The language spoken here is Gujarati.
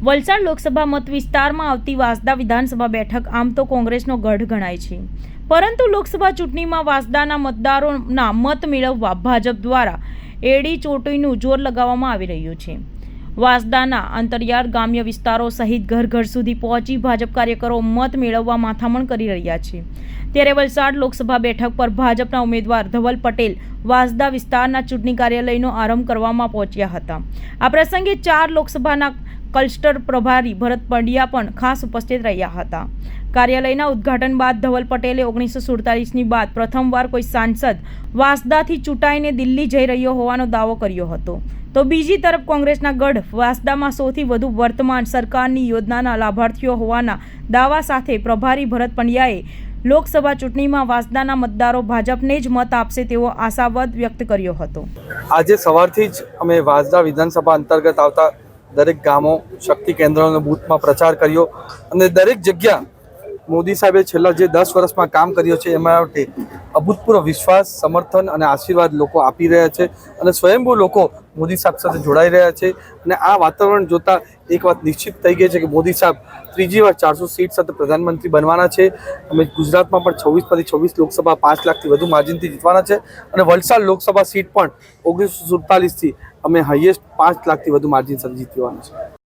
વલસાડ લોકસભા મત વિસ્તારમાં આવતી વાંસદા વિધાનસભા બેઠક આમ તો કોંગ્રેસનો ગઢ ગણાય છે, પરંતુ લોકસભા ચૂંટણીમાં વાંસદાના મતદારોના મત મેળવવા ભાજપ દ્વારા એડી ચોટીનું જોર લગાવવામાં આવી રહ્યું છે। વાંસદાના અંતરિયાળ ગ્રામ્ય વિસ્તારો સહિત ઘર ઘર સુધી પહોંચી ભાજપ કાર્યકરો મત મેળવવા માથામણ કરી રહ્યા છે। ત્યારે વલસાડ લોકસભા બેઠક પર ભાજપના ઉમેદવાર ધવલ પટેલ વાંસદા વિસ્તારના ચૂંટણી કાર્યાલયનો આરંભ કરવામાં પહોંચ્યા હતા। આ પ્રસંગે 4 લોકસભાના ક્લસ્ટર પ્રભારી ભરત પંડ્યા પણ ખાસ ઉપસ્થિત રહ્યા હતા। કાર્યાલયના ઉદ્ઘાટન બાદ ધવલ પટેલે 1947ની બાદ પ્રથમવાર કોઈ સાંસદ વાંસદાથી ચૂંટાઈને દિલ્હી જઈ રહ્યો હોવાનો દાવો કર્યો હતો, તો બીજી તરફ કોંગ્રેસના ગઢ વાંસદામાં સૌથી વધુ વર્તમાન સરકારની યોજનાના લાભાર્થીઓ હોવાના દાવા સાથે પ્રભારી ભરત પંડ્યાએ લોકસભા ચૂંટણીમાં વાંસદાના મતદારો ભાજપને જ મત આપશે તેવો આશાવાદ વ્યક્ત કર્યો હતો। આજે સવારથી જ અમે વાંસદા વિધાનસભા અંતર્ગત આવતા દરેક ગામો શક્તિ કેન્દ્રોના બૂથમાં પ્રચાર કર્યો અને દરેક જગ્યા મોદી સાહેબે છેલ્લા જે 10 વર્ષમાં કામ કર્યો છે એમાં માટે અભૂતપૂર્વ વિશ્વાસ, સમર્થન અને આશીર્વાદ લોકો આપી રહ્યા છે અને સ્વયંભૂ લોકો મોદી સાહેબ સાથે જોડાઈ રહ્યા છે। અને આ વાતાવરણ જોતા એક વાત નિશ્ચિત થઈ ગઈ છે કે મોદી સાહેબ ત્રીજી વાર 400 સીટ સાથે પ્રધાનમંત્રી બનવાના છે। અમે ગુજરાતમાં પણ 26 લોકસભા 5 લાખથી વધુ માર્જિનથી જીતવાના છે અને વલસાડ લોકસભા સીટ પણ 1947થી અમે હાઈએસ્ટ 5 લાખથી વધુ માર્જિન સાથે જીતવાના છે।